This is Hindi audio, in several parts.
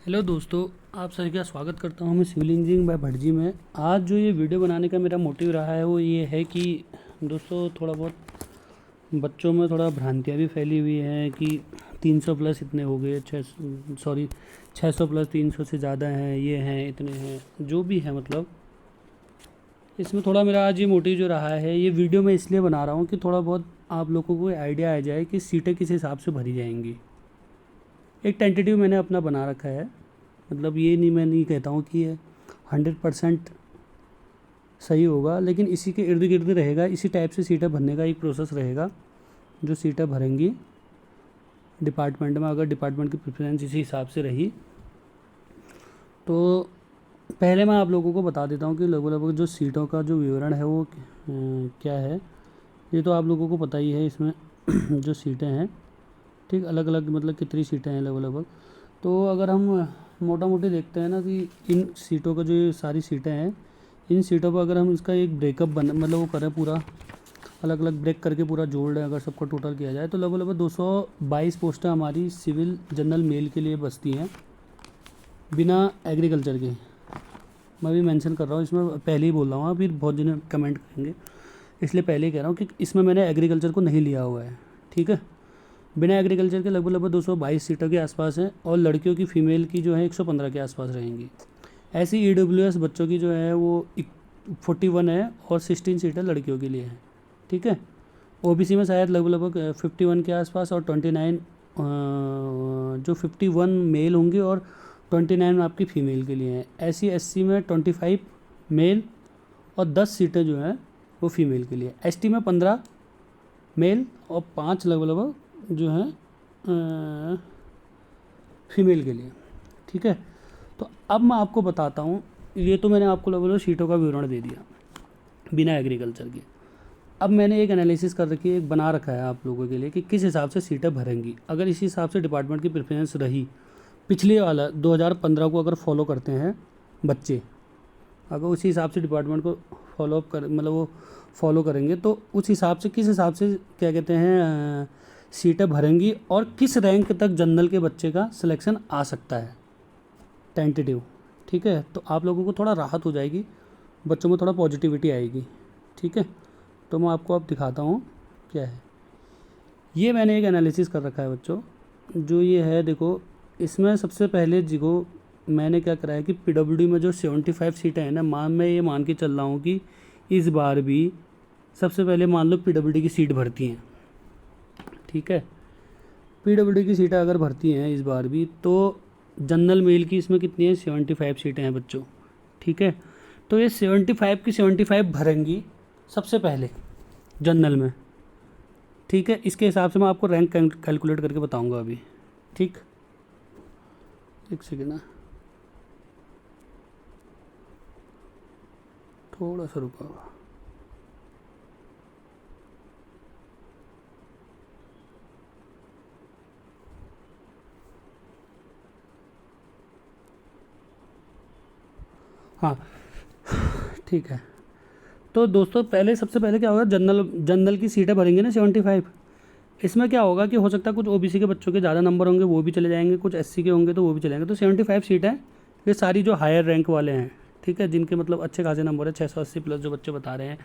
हेलो दोस्तों, आप सभी का स्वागत करता हूं मैं सिविल इंजीनियरिंग बाय भटजी में। आज जो ये वीडियो बनाने का मेरा मोटिव रहा है वो ये है कि दोस्तों थोड़ा बहुत बच्चों में थोड़ा भ्रांतियाँ भी फैली हुई हैं कि 300 प्लस इतने हो गए, 600 प्लस 300 से ज़्यादा हैं, ये हैं, इतने हैं, जो भी है। मतलब इसमें थोड़ा मेरा आज ये मोटिव जो रहा है, ये वीडियो मैं इसलिए बना रहा हूँ कि थोड़ा बहुत आप लोगों को आइडिया आ जाए कि सीटें किस हिसाब से भरी जाएंगी। एक टेंटेटिव मैंने अपना बना रखा है। मतलब ये नहीं, मैं नहीं कहता हूँ कि ये 100% सही होगा, लेकिन इसी के इर्द गिर्द रहेगा। इसी टाइप से सीटें भरने का एक प्रोसेस रहेगा जो सीटें भरेंगी डिपार्टमेंट में। अगर डिपार्टमेंट की प्रेफरेंस इसी हिसाब से रही तो पहले मैं आप लोगों को बता देता हूँ कि लगभग जो सीटों का जो विवरण है वो क्या है। ये तो आप लोगों को पता ही है। इसमें जो सीटें हैं, ठीक, अलग अलग मतलब कितनी सीटें हैं लगभग। तो अगर हम मोटा मोटी देखते हैं ना कि इन सीटों का जो ये सारी सीटें हैं, इन सीटों पर अगर हम इसका एक ब्रेकअप मतलब वो करें, पूरा अलग अलग ब्रेक करके पूरा जोड़ दें, अगर सबको टोटल किया जाए तो लगभग 222 पोस्टें हमारी सिविल जनरल मेल के लिए बचती हैं बिना एग्रीकल्चर के। मैं भी मेंशन कर रहा हूँ, इसमें पहले ही बोल रहा हूँ, फिर बहुत जने कमेंट करेंगे, इसलिए पहले ही कह रहा हूँ कि इसमें मैंने एग्रीकल्चर को नहीं लिया हुआ है। ठीक है, बिना एग्रीकल्चर के लगभग 222 सीटों के आसपास है, और लड़कियों की फ़ीमेल की जो है 115 के आसपास रहेंगी। ऐसी EWS बच्चों की जो है वो 41 है, और 16 सीटें लड़कियों के लिए हैं। ठीक है, OBC में शायद लगभग 51 के आसपास, और 29 जो 51 मेल होंगे और 29 आपकी फ़ीमेल के लिए हैं। SC में 25 मेल और 10 सीटें जो हैं वो फीमेल के लिए। ST में 15 मेल और 5 लगभग जो है फीमेल के लिए। ठीक है, तो अब मैं आपको बताता हूँ। ये तो मैंने आपको लगभग सीटों का विवरण दे दिया बिना एग्रीकल्चर के। अब मैंने एक एनालिसिस कर रखी है, एक बना रखा है आप लोगों के लिए कि किस हिसाब से सीटें भरेंगी। अगर इसी हिसाब से डिपार्टमेंट की प्रेफरेंस रही, पिछले वाला 2015 को अगर फॉलो करते हैं बच्चे, अगर उसी हिसाब से डिपार्टमेंट को फॉलो अप कर मतलब वो फॉलो करेंगे तो उस हिसाब से किस हिसाब से क्या कहते हैं सीटें भरेंगी, और किस रैंक तक जनरल के बच्चे का सिलेक्शन आ सकता है टेंटेटिव। ठीक है, तो आप लोगों को थोड़ा राहत हो जाएगी, बच्चों में थोड़ा पॉजिटिविटी आएगी। ठीक है, तो मैं आपको अब दिखाता हूँ क्या है। ये मैंने एक एनालिसिस कर रखा है बच्चों, जो ये है देखो। इसमें सबसे पहले जिको मैंने क्या करा है कि PWD में जो 75 सीटें हैं ना, मैं ये मान के चल रहा हूँ कि इस बार भी सबसे पहले मान लो PWD की सीट भरती हैं। ठीक है, PWD की सीटें अगर भरती हैं इस बार भी, तो जनरल मेल की इसमें कितनी है, 75 सीटें हैं बच्चों। ठीक है, तो ये 75 की 75 भरेंगी सबसे पहले जनरल में। ठीक है, इसके हिसाब से मैं आपको रैंक कैलकुलेट करके बताऊंगा अभी। ठीक, एक सेकेंड ना, थोड़ा सा रुका। हाँ, ठीक है। तो दोस्तों पहले सबसे पहले क्या होगा, जनरल की सीटें भरेंगे ना 75। इसमें क्या होगा कि हो सकता है कुछ OBC के बच्चों के ज़्यादा नंबर होंगे, वो भी चले जाएंगे, कुछ SC के होंगे तो वो भी चले जाएंगे। तो 75 सीटें ये सारी जो हायर रैंक वाले हैं, ठीक है, जिनके मतलब अच्छे खासे नंबर है, 680 प्लस जो बच्चे बता रहे हैं,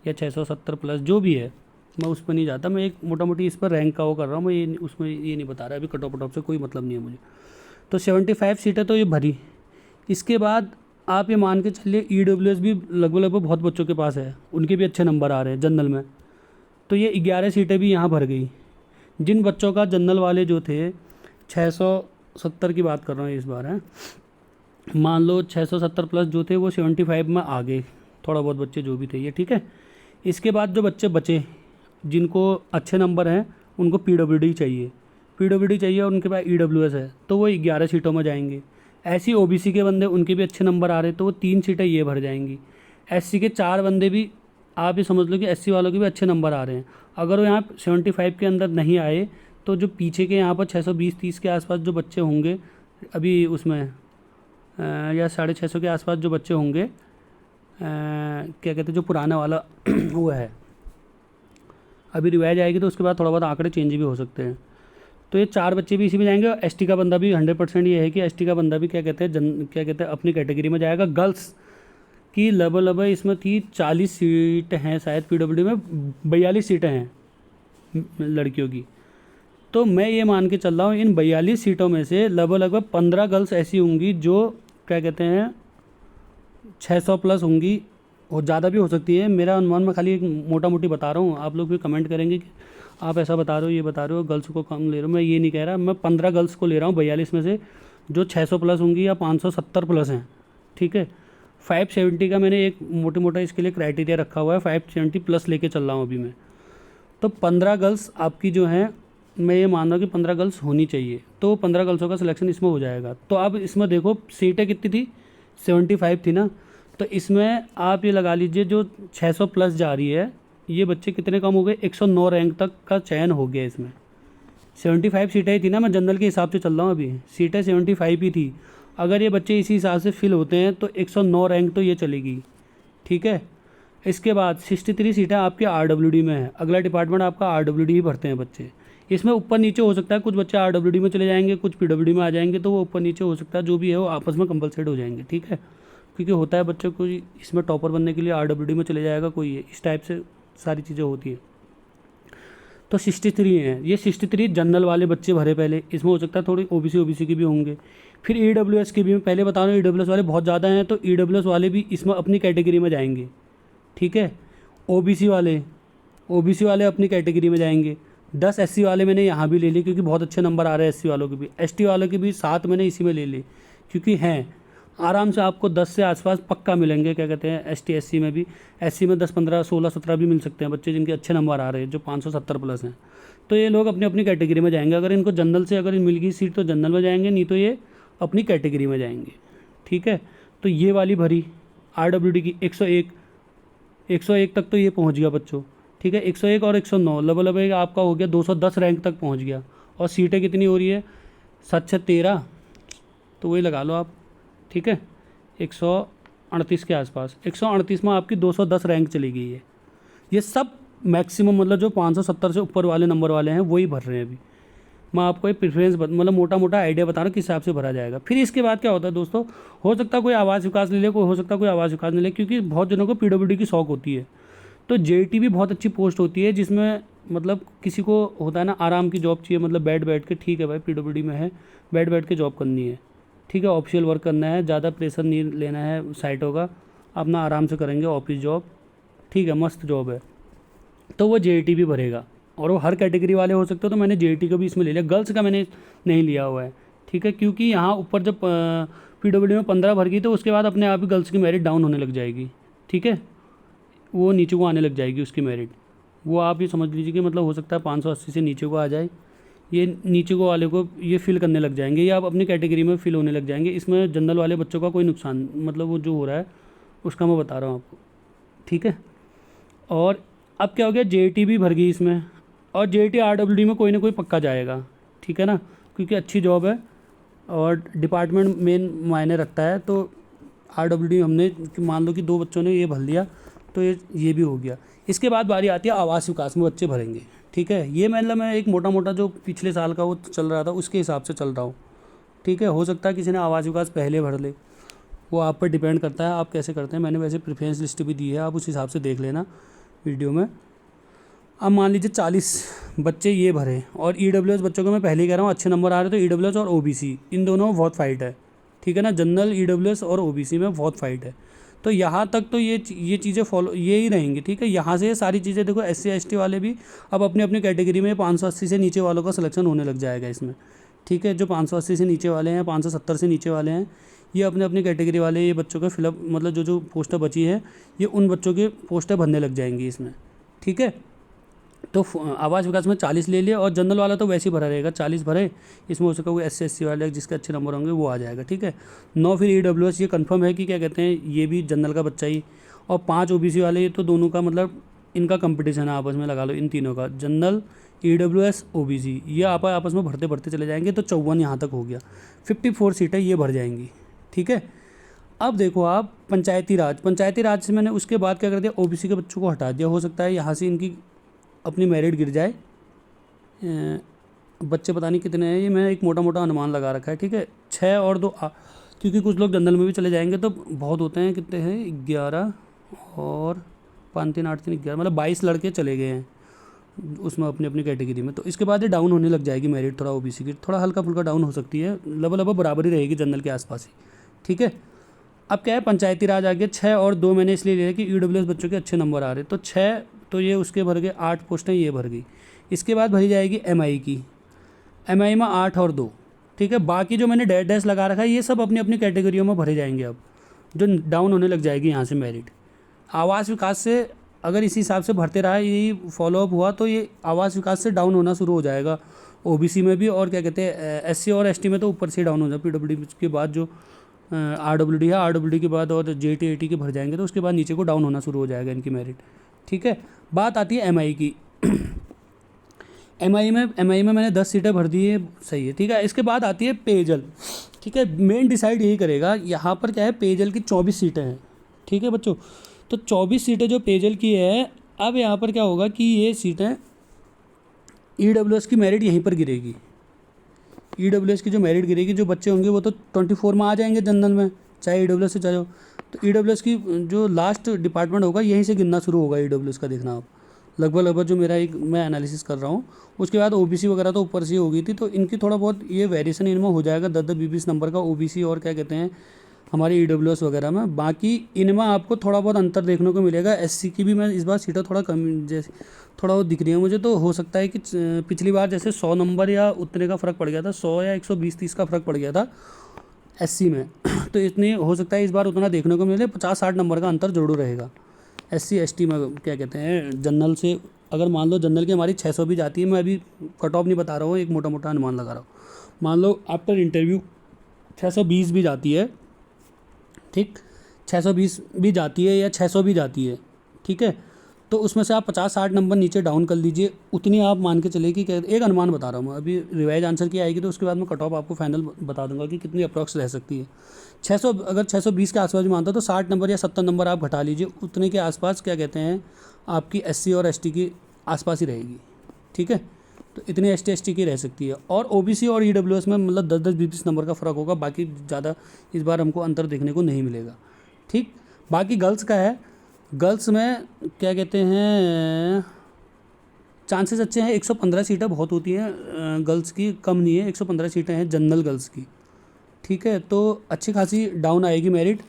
या 670 प्लस जो भी है, मैं उस पर नहीं जाता। मैं एक मोटा मोटी इस पर रैंक का वो कर रहा हूँ। मैं ये उसमें ये नहीं बता रहा, अभी कट ऑफ से कोई मतलब नहीं है मुझे। तो 75 सीटें तो ये भरी। इसके बाद आप ये मान के चलिए EWS भी लगभग बहुत बच्चों के पास है, उनके भी अच्छे नंबर आ रहे हैं जनरल में। तो ये 11 सीटें भी यहाँ भर गई। जिन बच्चों का जनरल वाले जो थे 670 की बात कर रहा हूँ इस बार है, मान लो 670 प्लस जो थे वो 75 में आ गए, थोड़ा बहुत बच्चे जो भी थे ये। ठीक है, इसके बाद जो बच्चे बचे जिनको अच्छे नंबर हैं उनको PWD चाहिए और उनके पास EWS है, तो वो 11 सीटों में जाएंगे। ऐसी OBC के बंदे, उनके भी अच्छे नंबर आ रहे तो वो 3 सीटें ये भर जाएंगी। SC के 4 बंदे भी, आप ये समझ लो कि SC वालों के भी अच्छे नंबर आ रहे हैं, अगर वो यहाँ 75 के अंदर नहीं आए तो जो पीछे के यहाँ पर 620-30 के आसपास जो बच्चे होंगे अभी उसमें या 650 के आसपास जो बच्चे होंगे, क्या कहते हैं, जो पुराना वाला वो है, अभी रिवाइज आएगी तो उसके बाद थोड़ा बहुत आंकड़े चेंज भी हो सकते हैं। तो ये 4 बच्चे भी इसी में जाएंगे। और एसटी का बंदा भी 100% ये है कि एसटी का बंदा भी क्या कहते हैं अपनी कैटेगरी में जाएगा। गर्ल्स की लगभग इसमें थी 40 सीट हैं शायद, पीडब्ल्यूडी में 42 सीटें हैं लड़कियों की। तो मैं ये मान के चल रहा हूँ इन 42 सीटों में से लगभग 15 गर्ल्स ऐसी होंगी जो क्या कहते हैं 600 प्लस होंगी, और ज़्यादा भी हो सकती है। मेरा अनुमान मैं खाली एक मोटा मोटी बता रहा हूँ, आप लोग भी कमेंट करेंगे कि आप ऐसा बता रहे हो, ये बता रहे हो, गर्ल्स को कम ले रहे हो। मैं ये नहीं कह रहा, मैं 15 गर्ल्स को ले रहा हूँ 42 में से, जो 600 प्लस होंगी या 570 प्लस हैं, ठीक है। 570 का मैंने एक मोटा इसके लिए क्राइटेरिया रखा हुआ है, 570 प्लस लेके चल रहा हूँ अभी मैं। तो 15 गर्ल्स आपकी जो हैं, मैं ये मान रहा हूँ कि 15 गर्ल्स होनी चाहिए, तो 15 गर्ल्सों का सिलेक्शन इसमें हो जाएगा। तो अब इसमें देखो सीटें कितनी थी, 75 थी ना, तो इसमें आप ये लगा लीजिए जो 600 प्लस जा रही है, ये बच्चे कितने कम हो गए, 109 रैंक तक का चयन हो गया इसमें। 75 सीटें ही थी ना, मैं जनरल के हिसाब से चल रहा हूँ अभी, सीटें 75 ही थी। अगर ये बच्चे इसी हिसाब से फिल होते हैं तो 109 रैंक तो ये चलेगी, ठीक है। इसके बाद 63 सीटें आपके आरडब्ल्यूडी में है। अगला डिपार्टमेंट आपका आरडब्ल्यूडी ही भरते हैं बच्चे। इसमें ऊपर नीचे हो सकता है, कुछ बच्चे आरडब्ल्यूडी में चले जाएंगे, कुछ पीडब्ल्यूडी में आ जाएंगे, तो वो ऊपर नीचे हो सकता है, जो भी है वो आपस में कंपलसेट हो जाएंगे, ठीक है। क्योंकि होता है बच्चों को इसमें टॉपर बनने के लिए आरडब्ल्यूडी में चले जाएगा कोई, इस टाइप से सारी चीज़ें होती हैं। तो 63 हैं, ये 63 जनरल वाले बच्चे भरे पहले। इसमें हो सकता है थोड़ी ओबीसी के भी होंगे। फिर ईडब्ल्यूएस के भी, मैं पहले बता रहा हूँ ईडब्ल्यूएस वाले बहुत ज़्यादा हैं, तो ईडब्ल्यूएस वाले भी इसमें अपनी कैटेगरी में जाएंगे, ठीक है। ओबीसी वाले अपनी कैटेगरी में जाएंगे। 10 एससी वाले मैंने यहाँ भी ले लिए क्योंकि बहुत अच्छे नंबर आ रहे हैं एससी वालों के भी। एसटी वालों के भी 7 मैंने इसी में ले लिए क्योंकि हैं आराम से आपको 10 से आसपास पक्का मिलेंगे, क्या कहते हैं एसटी एससी में भी। एससी में 10 15 16 17 भी मिल सकते हैं बच्चे जिनके अच्छे नंबर आ रहे हैं, जो 570 प्लस हैं। तो ये लोग अपनी अपनी कैटेगरी में जाएंगे। अगर इनको जनरल से अगर मिल गई सीट तो जनरल में जाएंगे, नहीं तो ये अपनी कैटेगरी में जाएंगे, ठीक है। तो ये वाली भरी आरडब्ल्यूडी की 101 तक तो ये पहुँच गया बच्चों, ठीक है। 101 और 109 लगभग आपका हो गया 210 रैंक तक पहुँच गया। और सीटें कितनी हो रही है, 7 6 13, तो वही लगा लो आप, ठीक है। 138 के आसपास, 138 में आपकी 210 रैंक चली गई है। ये सब मैक्सिमम मतलब जो 570 से ऊपर वाले नंबर वाले हैं वही भर रहे हैं अभी। मैं आपको एक प्रेफरेंस मतलब मोटा आइडिया बता रहा हूँ किस हिसाब से भरा जाएगा। फिर इसके बाद क्या होता है दोस्तों, हो सकता है कोई आवास विकास ले ले, कोई हो सकता है कोई आवास विकास नहीं ले, क्योंकि बहुत जनों को पीडब्ल्यूडी की शौक होती है। तो जेईटी भी बहुत अच्छी पोस्ट होती है, जिसमें मतलब किसी को होता है ना आराम की जॉब चाहिए, मतलब बैठ के, ठीक है भाई पीडब्ल्यूडी में है, बैठ के जॉब करनी है, ठीक है, ऑफिशियल वर्क करना है, ज़्यादा प्रेशर नहीं लेना है साइटों का, अपना आराम से करेंगे ऑफिस जॉब, ठीक है, मस्त जॉब है, तो वो जेईटी भी भरेगा। और वो हर कैटेगरी वाले हो सकते हो, तो मैंने जेईटी को भी इसमें ले लिया। गर्ल्स का मैंने नहीं लिया हुआ है, ठीक है, क्योंकि यहाँ ऊपर जब पीडब्ल्यूडी में 15 भर गई तो उसके बाद अपने आप ही गर्ल्स की मेरिट डाउन होने लग जाएगी, ठीक है, वो नीचे को आने लग जाएगी उसकी मेरिट। वो आप ये समझ लीजिए कि मतलब हो सकता है 580 से नीचे को आ जाए, ये नीचे को वाले को ये फिल करने लग जाएंगे, या आप अपनी कैटेगरी में फिल होने लग जाएंगे। इसमें जनरल वाले बच्चों का कोई नुकसान मतलब वो जो हो रहा है उसका मैं बता रहा हूँ आपको, ठीक है। और अब क्या हो गया, जेईटी भी भर गई इसमें, और जेईटी आरडब्ल्यूडी में कोई ना कोई पक्का जाएगा, ठीक है ना, क्योंकि अच्छी जॉब है और डिपार्टमेंट मेन मायने रखता है। तो आरडब्ल्यूडी हमने मान लो कि 2 बच्चों ने ये भर लिया, तो ये भी हो गया। इसके बाद बारी आती है आवास विकास में बच्चे भरेंगे, ठीक है। ये मतलब मैं एक मोटा जो पिछले साल का वो चल रहा था उसके हिसाब से चल रहा हूँ, ठीक है। हो सकता है किसी ने आवास विकास पहले भर ले, वो आप पर डिपेंड करता है आप कैसे करते हैं। मैंने वैसे प्रेफरेंस लिस्ट भी दी है, आप उस हिसाब से देख लेना वीडियो में। अब मान लीजिए 40 बच्चे ये भरे, और ईडब्ल्यूएस बच्चों को मैं पहले ही कह रहा हूँ अच्छे नंबर आ रहे, तो ईडब्ल्यूएस और ओबीसी इन दोनों में बहुत फाइट है, ठीक है ना। जनरल, ईडब्ल्यूएस और ओबीसी में बहुत फाइट है। तो यहाँ तक तो ये चीज़ें फॉलो ये ही रहेंगी, ठीक है। यहाँ से ये सारी चीज़ें देखो, एससी एसटी वाले भी अब अपनी अपनी कैटेगरी में 580 से नीचे वालों का सिलेक्शन होने लग जाएगा इसमें, ठीक है। जो 580 से नीचे वाले हैं, 570 से नीचे वाले हैं, ये अपने अपनी कैटेगरी वाले ये बच्चों का फिलअप मतलब जो पोस्टें बची हैं ये उन बच्चों की पोस्टें भरने लग जाएंगी इसमें, ठीक है। तो आवास विकास में 40 ले लिया, और जनरल वाला तो वैसे ही भरा रहेगा, 40 भरे। इसमें हो सका कोई एससी एससी वाले जिसके अच्छे नंबर होंगे वो आ जाएगा, ठीक है। 9 फिर ईडब्ल्यूएस, ये कंफर्म है कि क्या कहते हैं ये भी जनरल का बच्चा ही। और 5 ओबीसी वाले, ये तो दोनों का मतलब इनका कंपटीशन है आपस में, लगा लो इन तीनों का, जनरल, ईडब्ल्यूएस, ओबीसी, ये आप आपस में भरते चले जाएंगे। तो 54 यहाँ तक हो गया, 54 सीटें ये भर जाएंगी, ठीक है। अब देखो आप पंचायती राज से मैंने उसके बाद क्या कर दिया, ओबीसी के बच्चों को हटा दिया। हो सकता है यहाँ से इनकी अपनी मेरिट गिर जाए, बच्चे पता नहीं कितने हैं, ये मैं एक मोटा मोटा अनुमान लगा रखा है, ठीक है। 6 और 2 क्योंकि कुछ लोग जनरल में भी चले जाएंगे तो बहुत होते हैं, कितने हैं, 11 और 5 3 8 3 11, मतलब 22 लड़के चले गए हैं उसमें अपनी अपनी कैटेगरी में। तो इसके बाद ये डाउन होने लग जाएगी मेरिट, थोड़ा ओबीसी की थोड़ा हल्का फुल्का डाउन हो सकती है, लगभग बराबरी रहेगी जनरल के आसपास ही, ठीक है। अब क्या है, पंचायती राज आ गया। 6 और 2 मैंने इसलिए लिया कि ईडब्ल्यूएस बच्चों के अच्छे नंबर आ रहे, तो 6 तो ये उसके भर गए, 8 पोस्टें ये भर गई। इसके बाद भरी जाएगी एमआई की, एमआई में 8 और 2, ठीक है। बाकी जो मैंने डैश डैश लगा रखा है ये सब अपनी अपनी कैटेगरियों में भरे जाएंगे अब, जो डाउन होने लग जाएगी यहाँ से मेरिट। आवास विकास से अगर इसी हिसाब से भरते रहा, यही फॉलोअप हुआ, तो ये आवास विकास से डाउन होना शुरू हो जाएगा ओबीसी में भी, और क्या कहते हैं एससी और एसटी में तो ऊपर से डाउन हो जाए। पीडब्ल्यूडी के बाद जो आरडब्ल्यूडी है, आरडब्ल्यूडी के बाद और जेटी एटी के भर जाएंगे तो उसके बाद नीचे को डाउन होना शुरू हो जाएगा इनकी मेरिट, ठीक है। बात आती है एमआई की। एमआई में मैंने 10 सीटें भर दी है, सही है, ठीक है। इसके बाद आती है पेयजल, ठीक है। मेन डिसाइड यही करेगा, यहाँ पर क्या है, पेयजल की 24 सीटें हैं, ठीक है बच्चों। तो 24 सीटें जो पेयजल की है, अब यहाँ पर क्या होगा कि ये सीटें ईडब्ल्यूएस की मेरिट यहीं पर गिरेगी। ईडब्ल्यूएस की जो मेरिट गिरेगी, जो बच्चे होंगे वो तो 24 में आ जाएंगे जनरल में, चाहे ईडब्ल्यूएस से चाहे हो। तो ईडब्ल्यूएस की जो लास्ट डिपार्टमेंट होगा यहीं से गिनना शुरू होगा ईडब्ल्यूएस का, देखना आप लगभग जो मेरा एक मैं एनालिसिस कर रहा हूँ। उसके बाद ओबीसी वगैरह तो ऊपर से ही हो गई थी, तो इनकी थोड़ा बहुत ये वेरिएशन इनमें हो जाएगा, 10 20 नंबर का ओबीसी और क्या कहते हैं हमारे ईडब्ल्यूएस वगैरह में। बाकी इनमें आपको थोड़ा बहुत अंतर देखने को मिलेगा। एससी की भी मैं इस बार सीटें थोड़ा कम, जैसे थोड़ा बहुत दिख रही है मुझे, तो हो सकता है कि पिछली बार जैसे 100 नंबर या उतने का फ़र्क पड़ गया था, 100 या 120-30 का फ़र्क पड़ गया था एससी में, तो इतने हो सकता है इस बार उतना देखने को मिले, 50-60 नंबर का अंतर जरूर रहेगा एससी एसटी में। क्या कहते हैं जनरल से, अगर मान लो जनरल की हमारी 600 भी जाती है, मैं अभी कट ऑफ नहीं बता रहा हूँ, एक मोटा मोटा अनुमान लगा रहा हूँ, मान लो आफ्टर इंटरव्यू 620 भी जाती है, ठीक, 620 भी जाती है या 600 भी जाती है, ठीक है। तो उसमें से आप 50-60 नंबर नीचे डाउन कर लीजिए, उतनी आप मान के चले कि एक अनुमान बता रहा हूँ मैं, अभी रिवाइज आंसर की आएगी तो उसके बाद मैं कट ऑफ आपको फाइनल बता दूंगा कि कितनी अप्रॉक्स रह सकती है। 600 अगर 620 के आसपास भी मानता तो 60 नंबर या 70 नंबर आप घटा लीजिए, उतने के आसपास क्या कहते हैं आपकी एससी और एसटी की आसपास ही रहेगी, ठीक है। तो इतनी एसटी एसटी की रह सकती है, और ओबीसी और ईडब्ल्यूएस में मतलब 10-10 20 नंबर का फ़र्क होगा, बाकी ज़्यादा इस बार हमको अंतर देखने को नहीं मिलेगा, ठीक। बाकी गर्ल्स का है, गर्ल्स में क्या कहते हैं चांसेस अच्छे हैं, 115 सीटें बहुत होती हैं गर्ल्स की, कम नहीं है, 115 सीटें हैं जनरल गर्ल्स की, ठीक है। तो अच्छी खासी डाउन आएगी मेरिट,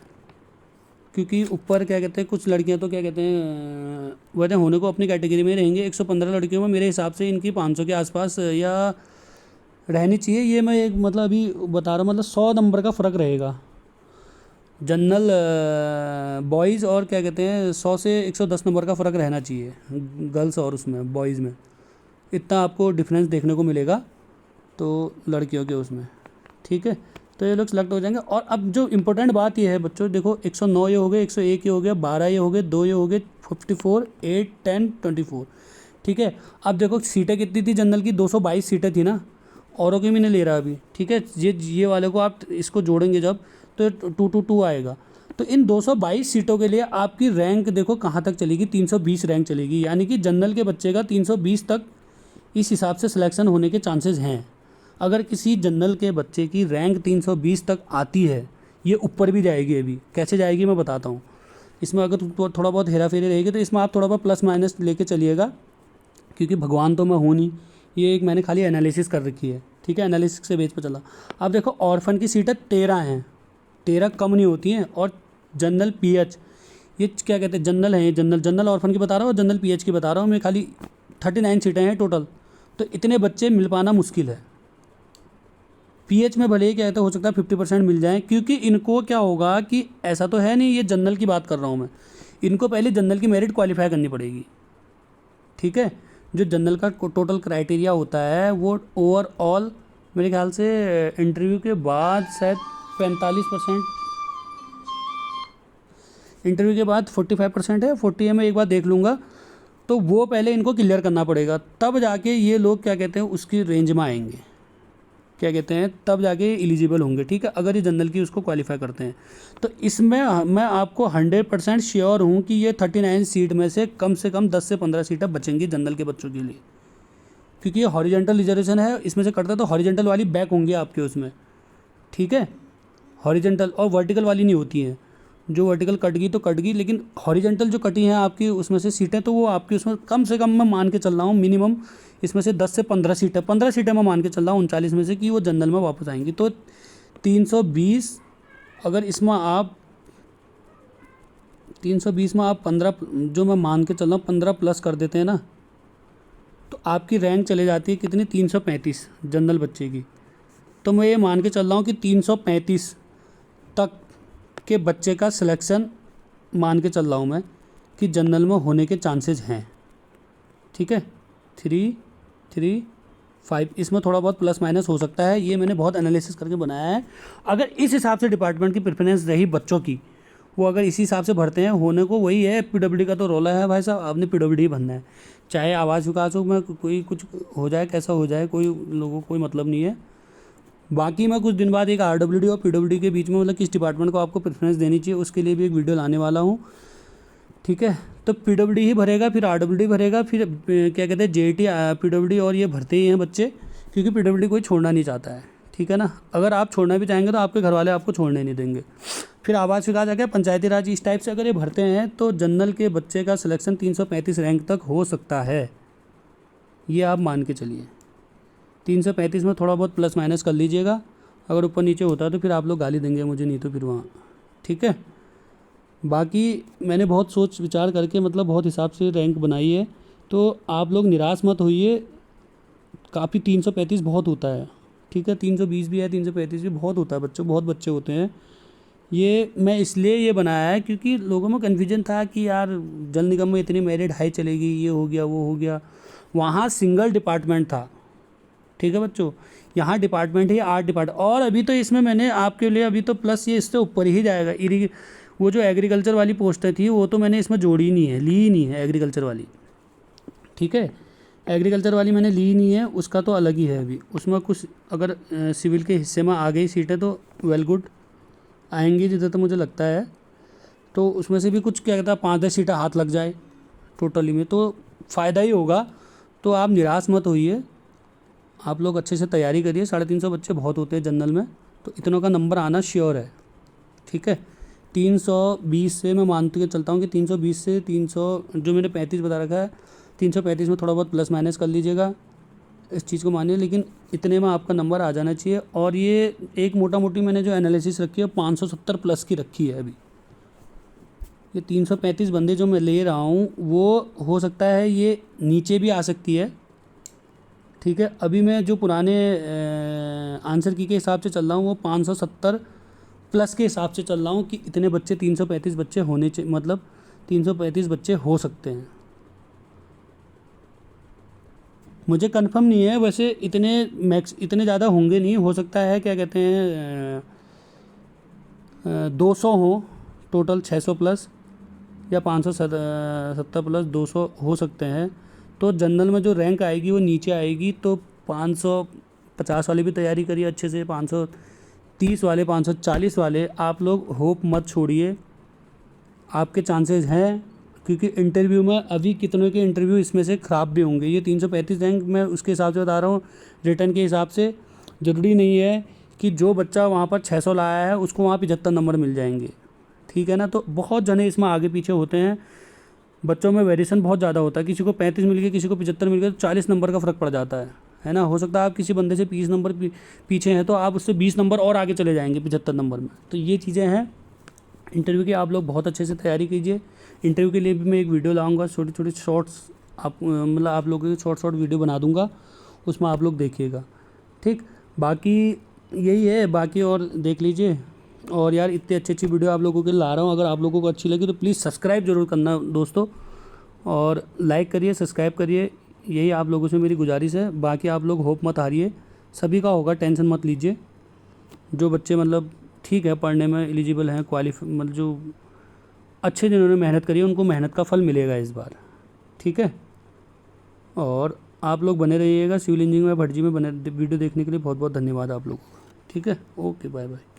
क्योंकि ऊपर क्या कहते हैं कुछ लड़कियां तो क्या कहते हैं वैसे होने को अपनी कैटेगरी में रहेंगे। 115 लड़कियों में मेरे हिसाब से इनकी 500 के आसपास या रहनी चाहिए, ये मैं एक मतलब अभी बता रहा हूँ, मतलब 100 नंबर का फ़र्क रहेगा जनरल बॉयज़ और क्या कहते हैं 100 से 110 नंबर का फ़र्क रहना चाहिए गर्ल्स और उसमें बॉयज़ में, इतना आपको डिफरेंस देखने को मिलेगा तो लड़कियों के उसमें, ठीक है। तो ये लोग सेलेक्ट हो जाएंगे। और अब जो इम्पोर्टेंट बात ये है बच्चों, देखो 109 ये हो गए, 101 ये हो गया, 12 ये हो गए, 2 ये हो गए, 54, 8, 10, 24, ठीक है। अब देखो सीटें कितनी थी जनरल की, 222 सीटें थी ना, औरों की भी नहीं ले रहा अभी, ठीक है। ये वाले को आप इसको जोड़ेंगे जब तो 222 आएगा। तो इन 222 सीटों के लिए आपकी रैंक देखो कहाँ तक चलेगी, 320 रैंक चलेगी, यानी कि जनरल के बच्चे का 320 तक इस हिसाब से सिलेक्शन होने के चांसेस हैं। अगर किसी जनरल के बच्चे की रैंक 320 तक आती है, ये ऊपर भी जाएगी, अभी कैसे जाएगी मैं बताता हूँ। इसमें अगर थोड़ा बहुत हेरा फेरी रहेगी तो इसमें आप थोड़ा बहुत प्लस माइनस लेके चलिएगा, क्योंकि भगवान तो मैं हूँ नहीं, ये एक मैंने खाली एनालिसिस कर रखी है, ठीक है, एनालिसिस से बेस पर चला। अब देखो ऑर्फन की सीटें 13 हैं, 13 कम नहीं होती हैं, और जनरल पीएच ये क्या कहते हैं जनरल है, जनरल ऑर्फन की बता रहा हूँ, जनरल पीएच की बता रहा हूँ मैं, खाली 39 सीटें हैं टोटल। तो इतने बच्चे मिल पाना मुश्किल है। पीएच में भले ही क्या कहते हो सकता है 50% मिल जाए, क्योंकि इनको क्या होगा कि ऐसा तो है नहीं, ये जनरल की बात कर रहा हूँ मैं, इनको पहले जनरल की मेरिट क्वालिफाई करनी पड़ेगी, ठीक है। जो जनरल का टोटल क्राइटेरिया होता है वो ओवरऑल मेरे ख्याल से इंटरव्यू के बाद शायद 45%, इंटरव्यू के बाद 45% है, 40 है, मैं एक बार देख लूँगा। तो वो पहले इनको क्लियर करना पड़ेगा, तब जाके ये लोग क्या कहते हैं उसकी रेंज में आएंगे, क्या कहते हैं तब जाके एलिजिबल होंगे, ठीक है, अगर ये जनरल की उसको क्वालिफाई करते हैं। तो इसमें मैं आपको 100% श्योर हूँ कि ये 39 सीट में से कम 10 से 15 सीटें बचेंगी जनरल के बच्चों के लिए, क्योंकि ये हॉरिजेंटल रिजर्वेशन है, इसमें से कटता है तो हॉरिजेंटल वाली बैक होंगी आपके उसमें, ठीक है। हॉरिजेंटल और वर्टिकल वाली नहीं होती हैं, जो वर्टिकल कट गई तो कट गई, लेकिन हॉरिजेंटल जो कटी हैं आपकी उसमें से सीटें, तो वो आपकी उसमें कम से कम मैं मान के चल रहा हूँ मिनिमम इसमें से 10 से 15 सीटें, 15 सीटें मैं मान के चल रहा हूँ 39 में से कि वो जनरल में वापस आएंगी। तो 320, अगर इसमें आप 320 में आप 15, जो मैं मान के चल रहा हूँ 15 प्लस कर देते हैं ना, तो आपकी रैंक चले जाती है कितनी, 335 जनरल बच्चे की। तो मैं ये मान के चल रहा हूँ कि 335 तक के बच्चे का सिलेक्शन मान के चल रहा हूँ मैं कि जनरल में होने के चांसेस हैं, ठीक है। 3, 3, 5, इसमें थोड़ा बहुत प्लस माइनस हो सकता है, ये मैंने बहुत एनालिसिस करके बनाया है। अगर इस हिसाब से डिपार्टमेंट की प्रेफरेंस रही बच्चों की, वो अगर इसी हिसाब से भरते हैं, होने को वही है। पीडब्ल्यूडी का तो रोला है भाई साहब, आपने पीडब्ल्यूडी भरना है, चाहे आवास विकास हो में कोई कुछ हो जाए, कैसा हो जाए, कोई लोगों को कोई मतलब नहीं है। बाकी मैं कुछ दिन बाद एक आरडब्ल्यूडी और पीडब्ल्यूडी के बीच में मतलब किस डिपार्टमेंट को आपको प्रेफरेंस देनी चाहिए उसके लिए भी एक वीडियो लाने वाला हूँ, ठीक है। तो पीडब्ल्यूडी ही भरेगा, फिर आरडब्ल्यूडी भरेगा, फिर क्या कहते हैं जेईटी, पीडब्ल्यूडी और ये भरते ही हैं बच्चे, क्योंकि पीडब्ल्यूडी कोई छोड़ना नहीं चाहता है, ठीक है ना। अगर आप छोड़ना भी चाहेंगे तो आपके घर वाले आपको छोड़ने नहीं देंगे। फिर आवास विकास आ गया, पंचायती राज, इस टाइप से अगर ये भरते हैं तो जनरल के बच्चे का सिलेक्शन 335 रैंक तक हो सकता है, ये आप मान के चलिए। 335 में थोड़ा बहुत प्लस माइनस कर लीजिएगा, अगर ऊपर नीचे होता है तो फिर आप लोग गाली देंगे मुझे, नहीं तो फिर वहाँ, ठीक है। बाकी मैंने बहुत सोच विचार करके मतलब बहुत हिसाब से रैंक बनाई है, तो आप लोग निराश मत होइए। काफ़ी 335 बहुत होता है, ठीक है। 320 भी है, 335 भी बहुत होता है, बच्चों बहुत बच्चे होते हैं। ये मैं इसलिए ये बनाया है क्योंकि लोगों में कन्फ्यूजन था कि यार जल निगम में इतनी मेरिट हाई चलेगी, ये हो गया वो हो गया। वहाँ सिंगल डिपार्टमेंट था, ठीक है बच्चों, यहाँ डिपार्टमेंट ही 8 डिपार्टमेंट। और अभी तो इसमें मैंने आपके लिए अभी तो प्लस ये इससे ऊपर ही जाएगा। वो जो एग्रीकल्चर वाली पोस्टें थी वो तो मैंने इसमें जोड़ी नहीं है, ली ही नहीं है एग्रीकल्चर वाली, ठीक है। एग्रीकल्चर वाली मैंने ली नहीं है, उसका तो अलग ही है। अभी उसमें कुछ अगर सिविल के हिस्से में आ गई सीटें तो वेल गुड, आएंगी जिधर तो मुझे लगता है। तो उसमें से भी कुछ क्या कहता है 5-10 सीटें हाथ लग जाए टोटली में तो फ़ायदा ही होगा। तो आप निराश मत होइए, आप लोग अच्छे से तैयारी करिए। 350 बच्चे बहुत होते हैं जनरल में, तो इतनों का नंबर आना श्योर है, ठीक है। 320 से मैं मानते हुए चलता हूँ कि 320 से 300, जो मैंने 35 बता रखा है, 335 में थोड़ा बहुत प्लस माइनस कर लीजिएगा, इस चीज़ को मानिए, लेकिन इतने में आपका नंबर आ जाना चाहिए। और ये एक मोटा मोटी मैंने जो एनालिसिस रखी है 570 प्लस की रखी है। अभी ये 335 बंदे जो मैं ले रहा हूँ वो हो सकता है ये नीचे भी आ सकती है, ठीक है। अभी मैं जो पुराने आंसर की के हिसाब से चल रहा हूँ वो 570 प्लस के हिसाब से चल रहा हूँ कि इतने बच्चे 335 बच्चे होने चाहिए, मतलब 335 बच्चे हो सकते हैं। मुझे कंफर्म नहीं है वैसे, इतने ज़्यादा होंगे नहीं, हो सकता है क्या कहते हैं 200 हो टोटल, 600 प्लस या 570 प्लस 200 हो सकते हैं। तो जनरल में जो रैंक आएगी वो नीचे आएगी, तो 550 वाले भी तैयारी करिए अच्छे से, 530 वाले, 540 वाले, आप लोग होप मत छोड़िए, आपके चांसेस हैं। क्योंकि इंटरव्यू में अभी कितनों के इंटरव्यू इसमें से ख़राब भी होंगे। ये 335 रैंक मैं उसके हिसाब से बता रहा हूँ, रिटर्न के हिसाब से। ज़रूरी नहीं है कि जो बच्चा वहाँ पर 600 लाया है उसको वहाँ 75 नंबर मिल जाएंगे, ठीक है ना। तो बहुत जने इसमें आगे पीछे होते हैं, बच्चों में वेरिएशन बहुत ज़्यादा होता है। किसी को 35 मिल गया, किसी को 75 मिल गया, तो 40 नंबर का फ़र्क पड़ जाता है ना। हो सकता है आप किसी बंदे से 20 नंबर पीछे हैं तो आप उससे 20 नंबर और आगे चले जाएंगे 75 नंबर में। तो ये चीज़ें हैं इंटरव्यू की, आप लोग बहुत अच्छे से तैयारी कीजिए। इंटरव्यू के लिए भी मैं एक वीडियो लाऊंगा, छोटी छोटी शॉर्ट्स, आप मतलब आप लोगों की शॉर्ट वीडियो बना दूंगा, उसमें आप लोग देखिएगा, ठीक। बाकी यही है, बाकी और देख लीजिए। और यार इतनी अच्छी वीडियो आप लोगों के लिए ला रहा हूँ, अगर आप लोगों को अच्छी लगी तो प्लीज़ सब्सक्राइब ज़रूर करना दोस्तों, और लाइक करिए, सब्सक्राइब करिए, यही आप लोगों से मेरी गुजारिश है। बाकी आप लोग होप मत हारिए, सभी का होगा, टेंशन मत लीजिए। जो बच्चे मतलब ठीक है पढ़ने में एलिजिबल हैं, मतलब जो अच्छे जिन्होंने मेहनत करी है उनको मेहनत का फल मिलेगा इस बार, ठीक है। और आप लोग बने रहिएगा सिविल इंजीनियरिंग में भटजी में बने। वीडियो देखने के लिए बहुत बहुत धन्यवाद आप लोगों का, ठीक है। Okay, bye bye.